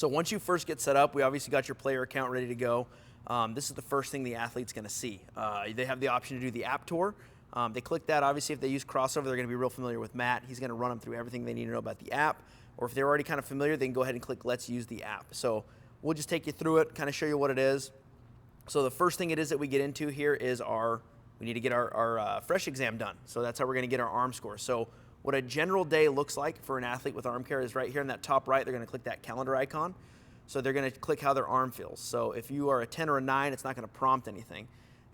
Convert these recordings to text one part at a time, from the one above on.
So once you first get set up, we obviously got your player account ready to go. This is the first thing the athlete's going to see. They have the option to do the app tour. They click that. Obviously, if they use Crossover, they're going to be real familiar with Matt. He's going to run them through everything they need to know about the app. Or if they're already kind of familiar, they can go ahead and click Let's Use the App. So we'll just take you through it, kind of show you what it is. So the first thing it is that we get into here is we need to get our fresh exam done. So that's how we're going to get our arm score. So what a general day looks like for an athlete with arm care is right here in that top right. They're going to click that calendar icon. So they're going to click how their arm feels. So if you are a 10 or a 9, it's not going to prompt anything.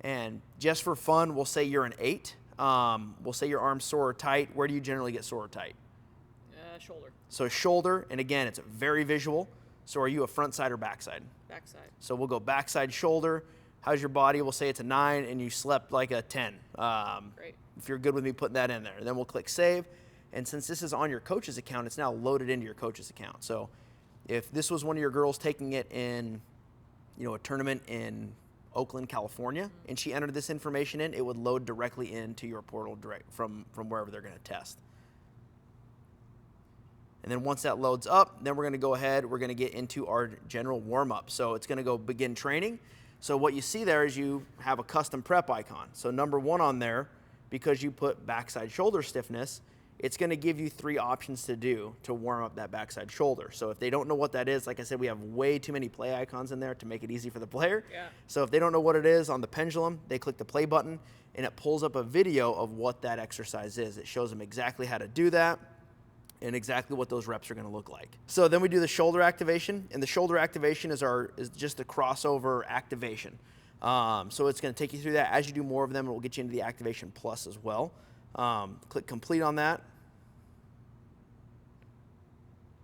And just for fun, we'll say you're an 8. We'll say your arm's sore or tight. Where do you generally get sore or tight? Shoulder. So shoulder, and again, it's very visual. So are you a front side or back side? Back side. So we'll go backside shoulder. How's your body? We'll say it's a 9 and you slept like a 10. Great. If you're good with me putting that in there. Then we'll click save. And since this is on your coach's account, it's now loaded into your coach's account. So if this was one of your girls taking it in, a tournament in Oakland, California, and she entered this information in, it would load directly into your portal direct from wherever they're going to test. And then once that loads up, then we're going to go ahead, we're going to get into our general warm-up. So it's going to go begin training. So what you see there is you have a custom prep icon. So number 1 on there, because you put backside shoulder stiffness, it's going to give you 3 options to do to warm up that backside shoulder. So if they don't know what that is, like I said, we have way too many play icons in there to make it easy for the player. Yeah. So if they don't know what it is, on the pendulum, they click the play button, and it pulls up a video of what that exercise is. It shows them exactly how to do that and exactly what those reps are going to look like. So then we do the shoulder activation, and the shoulder activation is just a crossover activation. So it's going to take you through that. As you do more of them, it will get you into the activation plus as well. Click complete on that,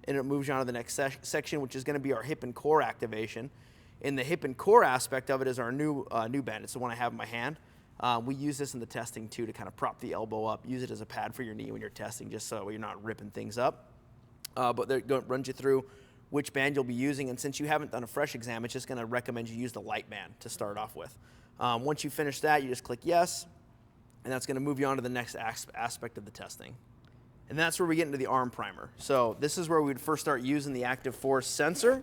and it moves you on to the next section, which is going to be our hip and core activation. And the hip and core aspect of it is our new band. It's the one I have in my hand. We use this in the testing too to kind of prop the elbow up, use it as a pad for your knee when you're testing, just so you're not ripping things up. But it runs you through which band you'll be using, and since you haven't done a fresh exam, it's just going to recommend you use the light band to start off with. Once you finish that, you just click yes, and that's going to move you on to the next aspect of the testing. And that's where we get into the arm primer. So this is where we'd first start using the active force sensor.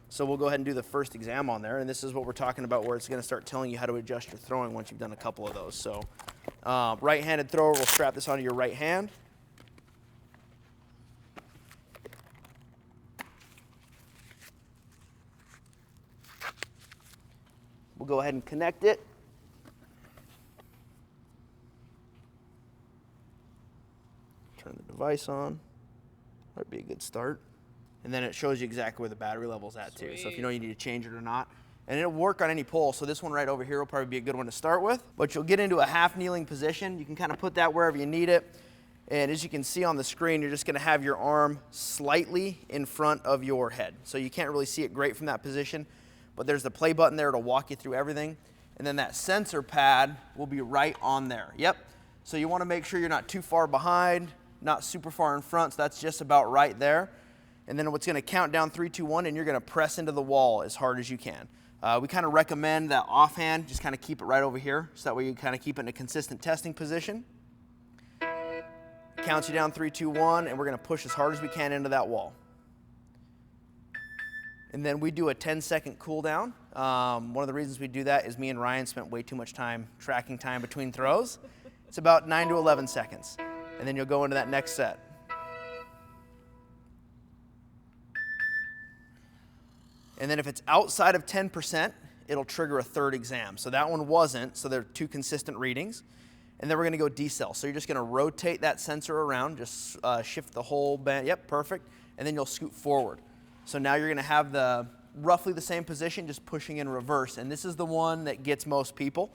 So we'll go ahead and do the first exam on there, and this is what we're talking about, where it's going to start telling you how to adjust your throwing once you've done a couple of those. So right-handed thrower, we'll strap this onto your right hand. We'll go ahead and connect it. Turn the device on. That'd be a good start. And then it shows you exactly where the battery level's at too. So if you know you need to change it or not. And it'll work on any pole. So this one right over here will probably be a good one to start with. But you'll get into a half kneeling position. You can kind of put that wherever you need it. And as you can see on the screen, you're just going to have your arm slightly in front of your head. So you can't really see it great from that position. But there's the play button there to walk you through everything. And then that sensor pad will be right on there. Yep. So you want to make sure you're not too far behind, not super far in front. So that's just about right there. And then it's going to count down 3, 2, 1, and you're going to press into the wall as hard as you can. We kind of recommend that offhand, just kind of keep it right over here, so that way you kind of keep it in a consistent testing position. Counts you down 3, 2, 1, and we're going to push as hard as we can into that wall. And then we do a 10-second cool down. One of the reasons we do that is me and Ryan spent way too much time tracking time between throws. It's about 9 to 11 seconds. And then you'll go into that next set. And then if it's outside of 10%, it'll trigger a third exam. So that one wasn't, so they're 2 consistent readings. And then we're gonna go decel. So you're just gonna rotate that sensor around, just shift the whole band, yep, perfect. And then you'll scoot forward. So now you're gonna have roughly the same position, just pushing in reverse. And this is the one that gets most people.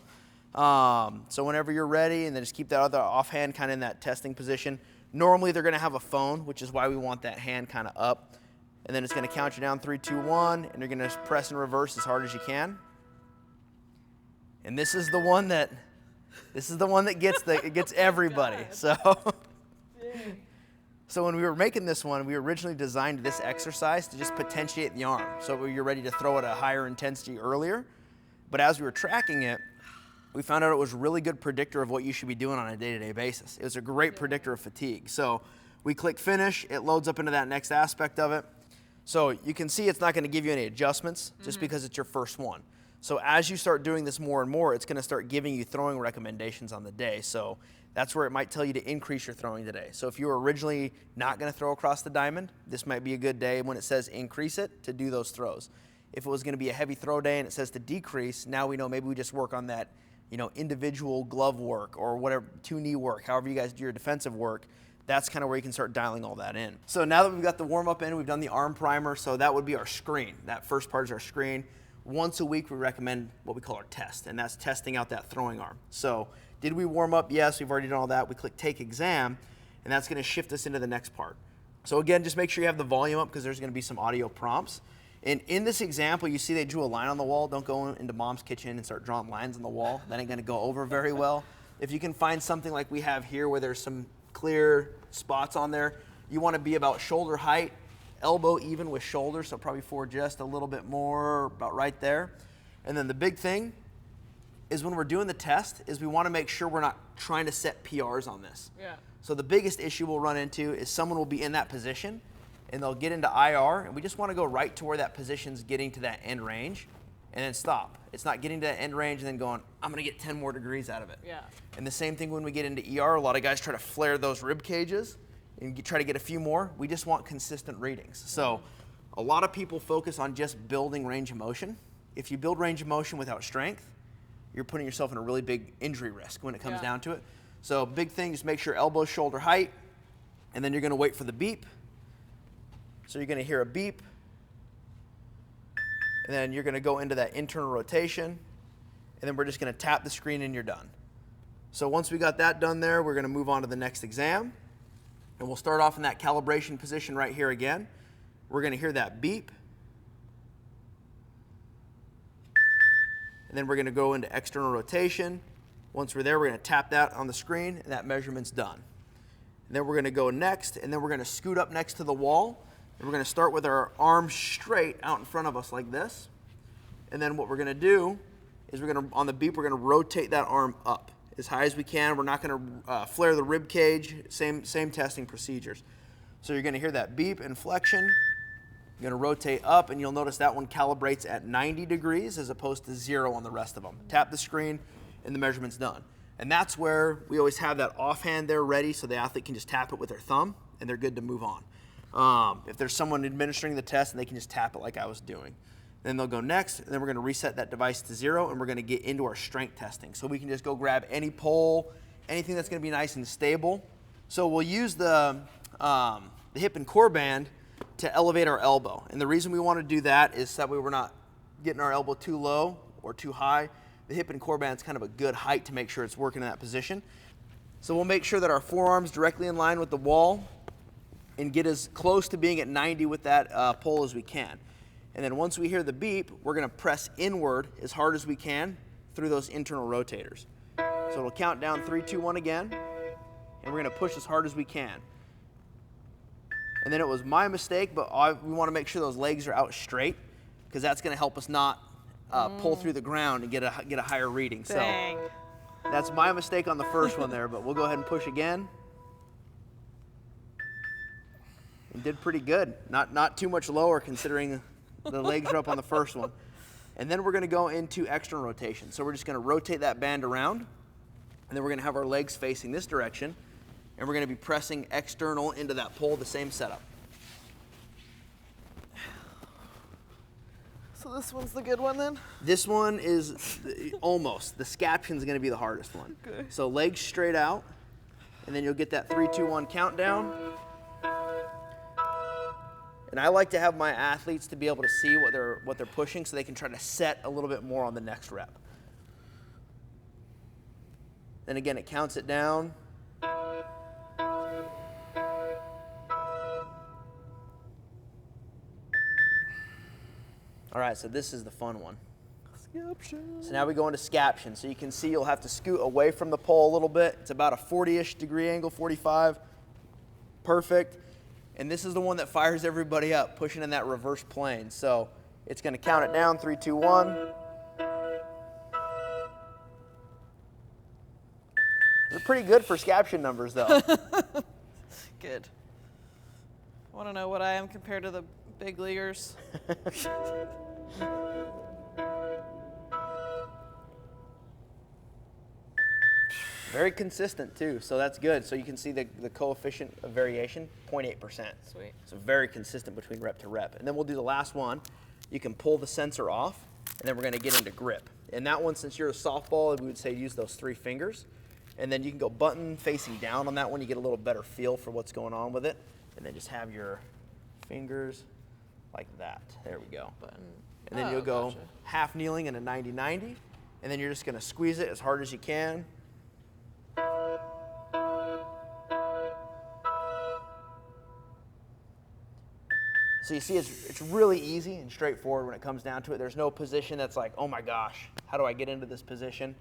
So whenever you're ready, and then just keep that other offhand kind of in that testing position. Normally they're gonna have a phone, which is why we want that hand kind of up. And then it's going to count you down 3, 2, 1, and you're going to press in reverse as hard as you can. And this is the one that gets everybody. So when we were making this one, we originally designed this exercise to just potentiate the arm, so you're ready to throw at a higher intensity earlier. But as we were tracking it, we found out it was a really good predictor of what you should be doing on a day-to-day basis. It was a great predictor of fatigue. So we click finish, it loads up into that next aspect of it. So you can see it's not going to give you any adjustments just because it's your first one. So as you start doing this more and more, it's going to start giving you throwing recommendations on the day. So that's where it might tell you to increase your throwing today. So if you were originally not going to throw across the diamond, this might be a good day when it says increase it to do those throws. If it was going to be a heavy throw day and it says to decrease, now we know maybe we just work on that, individual glove work or whatever, 2-knee work, however you guys do your defensive work. That's kind of where you can start dialing all that in. So now that we've got the warm-up in, we've done the arm primer, so that would be our screen. That first part is our screen. Once a week, we recommend what we call our test, and that's testing out that throwing arm. So did we warm up? Yes, we've already done all that. We click Take Exam, and that's going to shift us into the next part. So again, just make sure you have the volume up because there's going to be some audio prompts. And in this example, you see they drew a line on the wall. Don't go into mom's kitchen and start drawing lines on the wall. That ain't going to go over very well. If you can find something like we have here where there's some clear spots on there, you want to be about shoulder height, elbow even with shoulder, so probably forward just a little bit more, about right there. And then the big thing is when we're doing the test is we want to make sure we're not trying to set PRs on this. Yeah. So the biggest issue we'll run into is someone will be in that position and they'll get into IR, and we just want to go right to where that position's getting to that end range and then stop. It's not getting to that end range and then going, I'm going to get 10 more degrees out of it. Yeah. And the same thing when we get into ER, a lot of guys try to flare those rib cages and try to get a few more. We just want consistent readings. So a lot of people focus on just building range of motion. If you build range of motion without strength, you're putting yourself in a really big injury risk when it comes down to it. So big thing, just make sure elbow, shoulder height, and then you're going to wait for the beep. So you're going to hear a beep, and then you're going to go into that internal rotation, and then we're just going to tap the screen and you're done. So once we got that done there, we're going to move on to the next exam, and we'll start off in that calibration position right here again. We're going to hear that beep, and then we're going to go into external rotation. Once we're there, we're going to tap that on the screen, and that measurement's done. And then we're going to go next, and then we're going to scoot up next to the wall, and we're going to start with our arms straight out in front of us like this. And then what we're going to do is we're going to, on the beep, we're going to rotate that arm up as high as we can. We're not going to flare the rib cage, same testing procedures. So you're going to hear that beep and flexion. You're going to rotate up, and you'll notice that one calibrates at 90 degrees as opposed to 0 on the rest of them. Tap the screen, and the measurement's done. And that's where we always have that offhand there ready so the athlete can just tap it with their thumb, and they're good to move on. If there's someone administering the test, and they can just tap it like I was doing. Then they'll go next, and then we're going to reset that device to 0, and we're going to get into our strength testing. So we can just go grab any pole, anything that's going to be nice and stable. So we'll use the hip and core band to elevate our elbow. And the reason we want to do that is that way we're not getting our elbow too low or too high. The hip and core band's kind of a good height to make sure it's working in that position. So we'll make sure that our forearm's directly in line with the wall and get as close to being at 90 with that pole as we can. And then once we hear the beep, we're going to press inward as hard as we can through those internal rotators. So it'll count down 3, 2, 1 again, and we're going to push as hard as we can. And then it was my mistake, but we want to make sure those legs are out straight because that's going to help us not pull through the ground and get a higher reading. Dang. So that's my mistake on the first one there, but we'll go ahead and push again. And did pretty good. Not too much lower considering the legs are up on the first one. And then we're going to go into external rotation. So we're just going to rotate that band around, and then we're going to have our legs facing this direction, and we're going to be pressing external into that pole, the same setup. So this one's the good one then? This one is almost. The scaption's going to be the hardest one. Okay. So legs straight out, and then you'll get that 3, 2, 1 countdown. And I like to have my athletes to be able to see what they're pushing so they can try to set a little bit more on the next rep. Then again, it counts it down. All right, so this is the fun one. Scaption. So now we go into scaption. So you can see you'll have to scoot away from the pole a little bit. It's about a 40-ish degree angle, 45. Perfect. And this is the one that fires everybody up, pushing in that reverse plane. So it's going to count it down, 3, 2, 1. They're pretty good for scaption numbers, though. Good. I want to know what I am compared to the Big leaguers. Very consistent too, so that's good. So you can see the coefficient of variation, 0.8%. Sweet. So very consistent between rep to rep. And then we'll do the last one. You can pull the sensor off, and then we're gonna get into grip. And that one, since you're a softball, we would say use those 3 fingers. And then you can go button facing down on that one. You get a little better feel for what's going on with it. And then just have your fingers like that. There we go. Button. And then Oh, you'll go gotcha. half kneeling in a 90-90. And then you're just gonna squeeze it as hard as you can. So you see it's really easy and straightforward when it comes down to it. There's no position that's like, oh my gosh, how do I get into this position?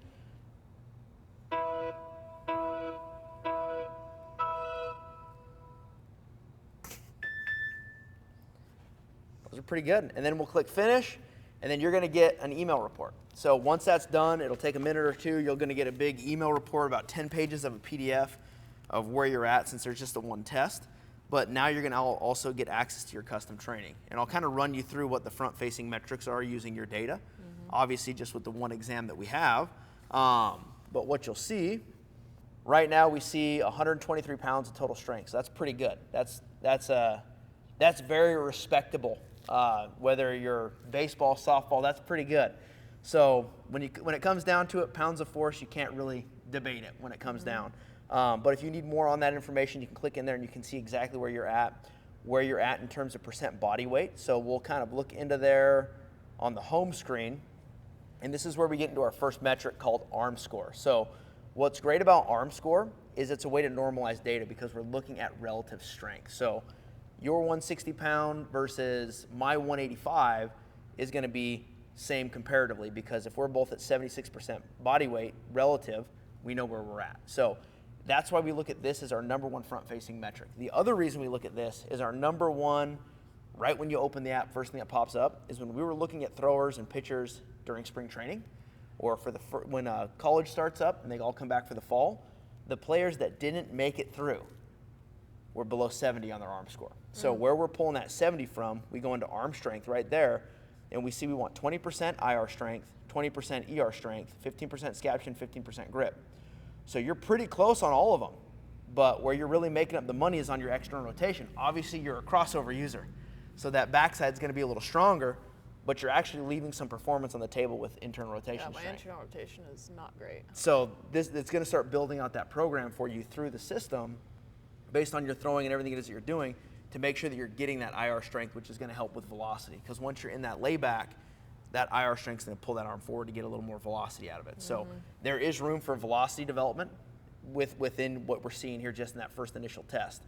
Those are pretty good. And then we'll click finish, and then you're gonna get an email report. So once that's done, it'll take a minute or two. You're gonna get a big email report, about 10 pages of a PDF of where you're at, since there's just the one test. But now you're gonna also get access to your custom training. And I'll kind of run you through what the front-facing metrics are using your data. Obviously just with the one exam that we have. But what you'll see, right now we see 123 pounds of total strength. So that's pretty good. That's very respectable. Whether you're baseball, softball, that's pretty good. So when it comes down to it, pounds of force, you can't really debate it when it comes down. But if you need more on that information, you can click in there and you can see exactly where you're at in terms of percent body weight. So we'll kind of look into there on the home screen. And this is where we get into our first metric called arm score. So what's great about arm score is it's a way to normalize data because we're looking at relative strength. So your 160 pound versus my 185 is gonna be same comparatively, because if we're both at 76% body weight relative, we know where we're at. So that's why we look at this as our number one front-facing metric. The other reason we look at this is our number one, right when you open the app, first thing that pops up is when we were looking at throwers and pitchers during spring training, or when college starts up and they all come back for the fall, the players that didn't make it through were below 70 on their arm score. So where we're pulling that 70 from, we go into arm strength right there, and we see we want 20% IR strength, 20% ER strength, 15% scaption, 15% grip. So you're pretty close on all of them, but where you're really making up the money is on your external rotation. Obviously, you're a crossover user, so that backside is going to be a little stronger, but you're actually leaving some performance on the table with internal rotation Yeah, my strength. internal rotation is not great. So it's going to start building out that program for you through the system based on your throwing and everything it is that you're doing to make sure that you're getting that IR strength, which is going to help with velocity. Because once you're in that layback, that IR strength is going to pull that arm forward to get a little more velocity out of it. So there is room for velocity development within what we're seeing here just in that first initial test.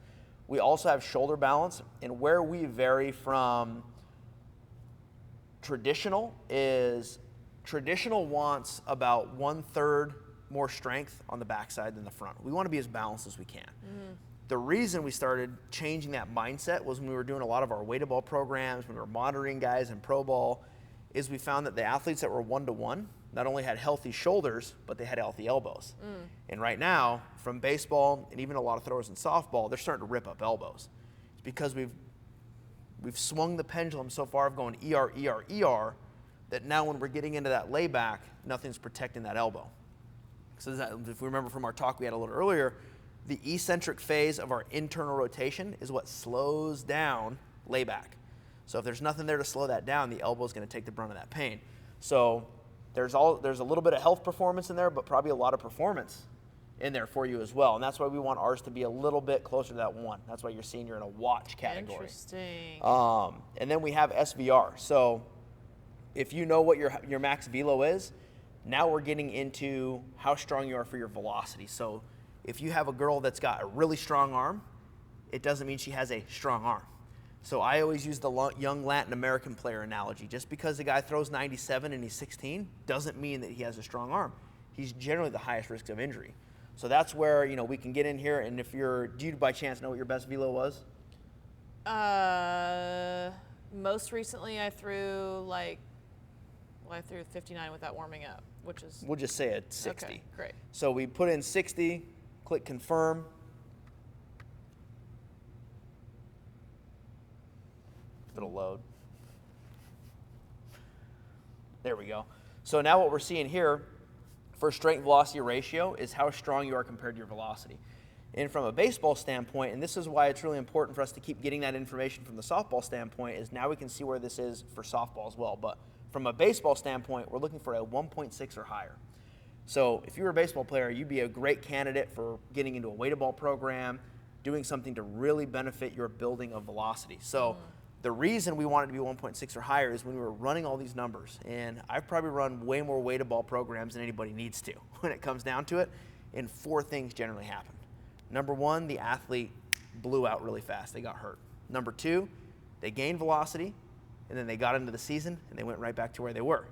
We also have shoulder balance, and where we vary from traditional is traditional wants about 1/3 more strength on the backside than the front. We want to be as balanced as we can. The reason we started changing that mindset was when we were doing a lot of our weighted ball programs, when we were monitoring guys in pro ball, is we found that the athletes that were 1-to-1 not only had healthy shoulders, but they had healthy elbows. And right now, from baseball and even a lot of throwers in softball, they're starting to rip up elbows. It's because we've swung the pendulum so far of going ER, ER, ER, that now when we're getting into that layback, nothing's protecting that elbow. So if we remember from our talk we had a little earlier, the eccentric phase of our internal rotation is what slows down layback. So if there's nothing there to slow that down, the elbow is going to take the brunt of that pain. So there's a little bit of health performance in there, but probably a lot of performance in there for you as well. And that's why we want ours to be a little bit closer to that 1. That's why you're seeing you're in a watch category. Interesting. And then we have SVR. So if you know what your max velo is, now we're getting into how strong you are for your velocity. So if you have a girl that's got a really strong arm, it doesn't mean she has a strong arm. So I always use the young Latin American player analogy. Just because the guy throws 97 and he's 16 doesn't mean that he has a strong arm. He's generally the highest risk of injury. So that's where, we can get in here, and do you by chance know what your best velo was? Most recently I threw 59 without warming up, which is... We'll just say it's 60. Okay, great. So we put in 60, click confirm. if it'll load. There we go. So now what we're seeing here for strength velocity ratio is how strong you are compared to your velocity. And from a baseball standpoint, and this is why it's really important for us to keep getting that information from the softball standpoint, is now we can see where this is for softball as well. But from a baseball standpoint, we're looking for a 1.6 or higher. So if you were a baseball player, you'd be a great candidate for getting into a weighted ball program, doing something to really benefit your building of velocity. So the reason we wanted to be 1.6 or higher is when we were running all these numbers, and I've probably run way more weighted ball programs than anybody needs to when it comes down to it, and 4 things generally happen. Number 1, the athlete blew out really fast. They got hurt. Number 2, they gained velocity, and then they got into the season, and they went right back to where they were.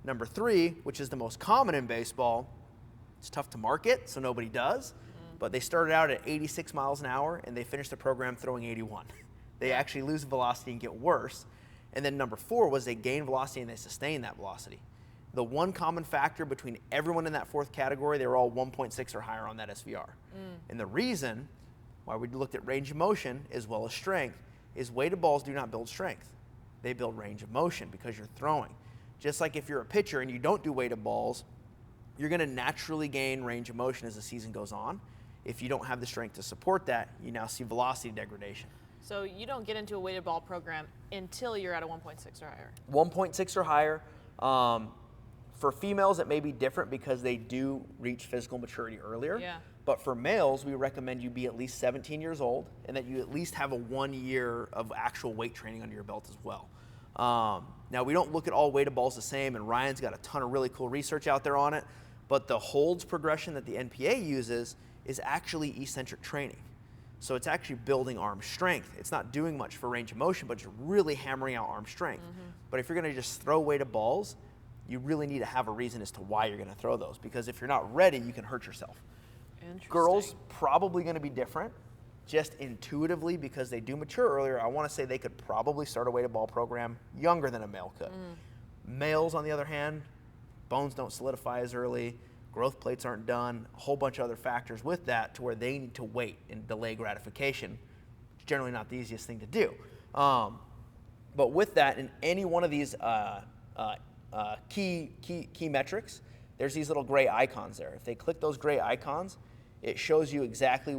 Number 3, which is the most common in baseball, it's tough to market, so nobody does, but they started out at 86 miles an hour, and they finished the program throwing 81. They actually lose velocity and get worse. And then number 4 was they gain velocity and they sustain that velocity. The one common factor between everyone in that 4th category, they were all 1.6 or higher on that SVR. And the reason why we looked at range of motion as well as strength is weighted balls do not build strength. They build range of motion because you're throwing. Just like if you're a pitcher and you don't do weighted balls, you're going to naturally gain range of motion as the season goes on. If you don't have the strength to support that, you now see velocity degradation. So you don't get into a weighted ball program until you're at a 1.6 or higher. 1.6 or higher. For females, it may be different because they do reach physical maturity earlier. Yeah. But for males, we recommend you be at least 17 years old and that you at least have a 1 year of actual weight training under your belt as well. Now, we don't look at all weighted balls the same, and Ryan's got a ton of really cool research out there on it, but the holds progression that the NPA uses is actually eccentric training. So it's actually building arm strength. It's not doing much for range of motion, but it's really hammering out arm strength. But if you're going to just throw weighted balls, you really need to have a reason as to why you're going to throw those, because if you're not ready, you can hurt yourself. Interesting. Girls, probably going to be different, just intuitively because they do mature earlier. I want to say they could probably start a weighted ball program younger than a male could. Males, on the other hand, bones don't solidify as early, growth plates aren't done, a whole bunch of other factors with that to where they need to wait and delay gratification. It's generally not the easiest thing to do. But with that, in any one of these key metrics, there's these little gray icons there. If they click those gray icons, it shows you exactly,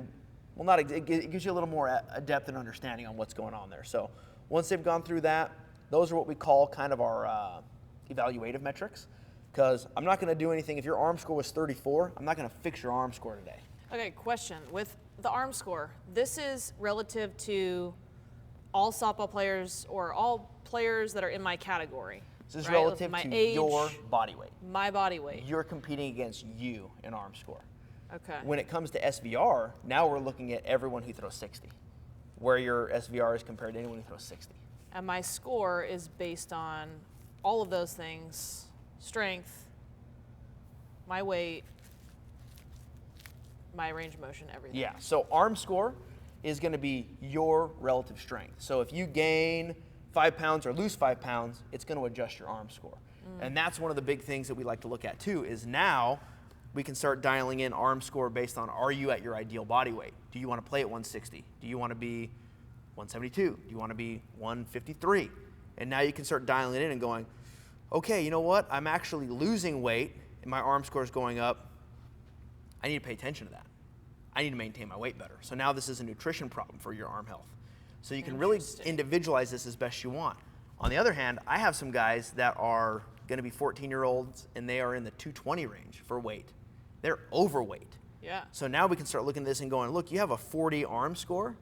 well, not, it gives you a little more depth and understanding on what's going on there. So once they've gone through that, those are what we call kind of our evaluative metrics. Because I'm not going to do anything. If your arm score was 34, I'm not going to fix your arm score today. Okay, question. With the arm score, this is relative to all softball players or all players that are in my category. This is right? relative my to age, your body weight. My body weight. You're competing against you in arm score. Okay. When it comes to SVR, now we're looking at everyone who throws 60, where your SVR is compared to anyone who throws 60. And my score is based on all of those things: strength, my weight, my range of motion, everything. Yeah, so arm score is going to be your relative strength. So if you gain 5 pounds or lose 5 pounds, it's going to adjust your arm score. And that's one of the big things that we like to look at too, is now we can start dialing in arm score based on, are you at your ideal body weight? Do you want to play at 160? Do you want to be 172? Do you want to be 153? And now you can start dialing it in and going, okay, you know what? I'm actually losing weight and my arm score is going up. I need to pay attention to that. I need to maintain my weight better. So now this is a nutrition problem for your arm health. So you can really individualize this as best you want. On the other hand, I have some guys that are going to be 14-year-olds and they are in the 220 range for weight. They're overweight. Yeah. So now we can start looking at this and going, look, you have a 40 arm score,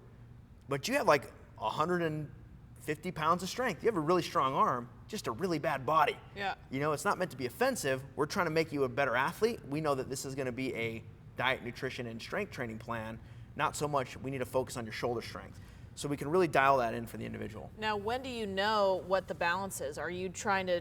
but you have like 150 pounds of strength. You have a really strong arm, just a really bad body. Yeah. You know, it's not meant to be offensive. We're trying to make you a better athlete. We know that this is going to be a diet, nutrition, and strength training plan. Not so much we need to focus on your shoulder strength. So we can really dial that in for the individual. Now, when do you know what the balance is? Are you trying to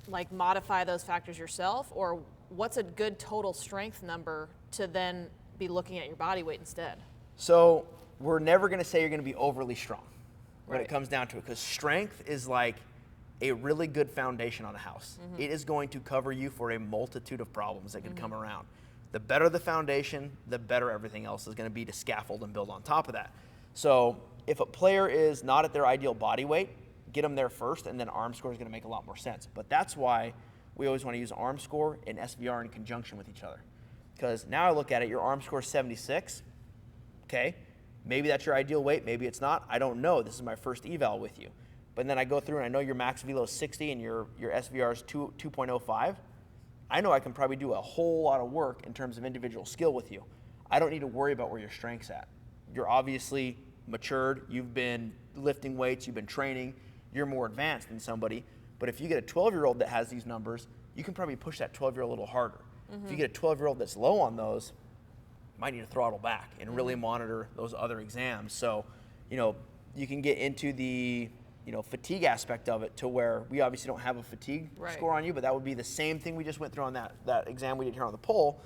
like modify those factors yourself, or what's a good total strength number to then be looking at your body weight instead? So we're never going to say you're going to be overly strong when Right. it comes down to it, because strength is like a really good foundation on a house. It is going to cover you for a multitude of problems that could come around. The better the foundation, the better everything else is going to be to scaffold and build on top of that. So if a player is not at their ideal body weight, get them there first, and then arm score is going to make a lot more sense. But that's why we always want to use arm score and SVR in conjunction with each other. Because now I look at it, your arm score is 76. Okay, maybe that's your ideal weight, maybe it's not. I don't know. This is my first eval with you. But then I go through and I know your max velo is 60 and your SVR is 2.05. I know I can probably do a whole lot of work in terms of individual skill with you. I don't need to worry about where your strength's at. You're obviously matured. You've been lifting weights. You've been training. You're more advanced than somebody. But if you get a 12-year-old that has these numbers, you can probably push that 12-year-old a little harder. If you get a 12-year-old that's low on those, you might need to throttle back and really monitor those other exams. So, you can get into the fatigue aspect of it to where we obviously don't have a fatigue score on you, but that would be the same thing we just went through on that exam we did here on the pole.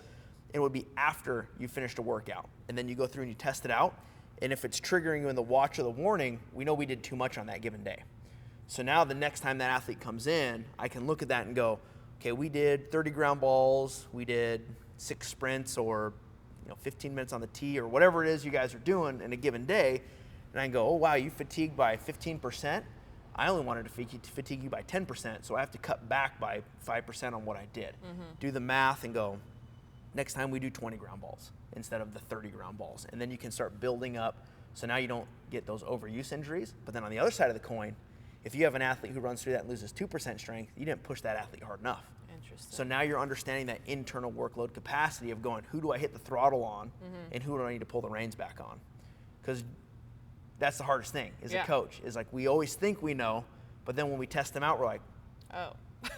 It would be after you finished a workout. And then you go through and you test it out. And if it's triggering you in the watch or the warning, we know we did too much on that given day. So now the next time that athlete comes in, I can look at that and go, okay, we did 30 ground balls, we did 6 sprints or 15 minutes on the tee or whatever it is you guys are doing in a given day. And I can go, oh wow, you fatigued by 15%. I only wanted to fatigue you by 10%, so I have to cut back by 5% on what I did. Do the math and go, next time we do 20 ground balls instead of the 30 ground balls. And then you can start building up, so now you don't get those overuse injuries. But then on the other side of the coin, if you have an athlete who runs through that and loses 2% strength, you didn't push that athlete hard enough. Interesting. So now you're understanding that internal workload capacity of going, who do I hit the throttle on and who do I need to pull the reins back on? Because that's the hardest thing as a coach, is like we always think we know, but then when we test them out, we're like, oh.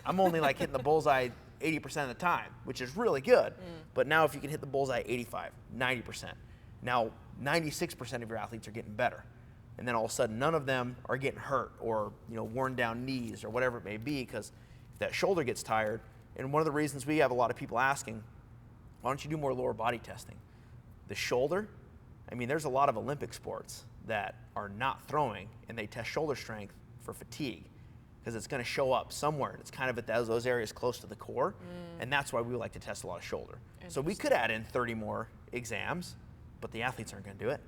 I'm only like hitting the bullseye 80% of the time, which is really good. But now if you can hit the bullseye 85, 90%, now 96% of your athletes are getting better. And then all of a sudden, none of them are getting hurt or worn down knees or whatever it may be, because if that shoulder gets tired, and one of the reasons we have a lot of people asking, why don't you do more lower body testing? The shoulder, there's a lot of Olympic sports that are not throwing and they test shoulder strength for fatigue because it's going to show up somewhere. It's kind of at those areas close to the core, and that's why we like to test a lot of shoulder. So we could add in 30 more exams, but the athletes aren't going to do it,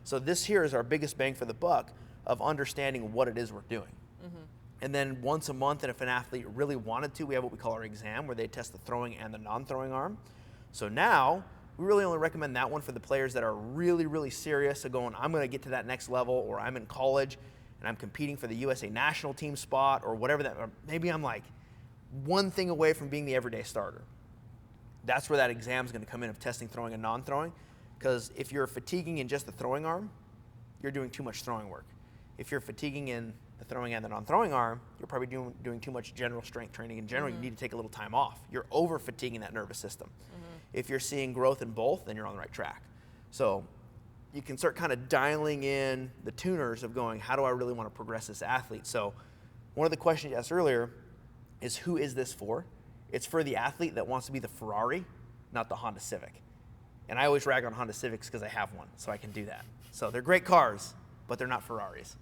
So this here is our biggest bang for the buck of understanding what it is we're doing. And then once a month, and if an athlete really wanted to, we have what we call our exam where they test the throwing and the non-throwing arm. So now we really only recommend that one for the players that are really, really serious of going, I'm going to get to that next level, or I'm in college and I'm competing for the USA national team spot or whatever that, or maybe I'm like one thing away from being the everyday starter. That's where that exam is going to come in of testing throwing and non-throwing, because if you're fatiguing in just the throwing arm, you're doing too much throwing work. If you're fatiguing in the throwing and the non-throwing arm, you're probably doing too much general strength training. In general, you need to take a little time off. You're over-fatiguing that nervous system. If you're seeing growth in both, then you're on the right track. So you can start kind of dialing in the tuners of going, how do I really want to progress this athlete? So one of the questions you asked earlier is, who is this for? It's for the athlete that wants to be the Ferrari, not the Honda Civic. And I always rag on Honda Civics because I have one, so I can do that. So they're great cars, but they're not Ferraris.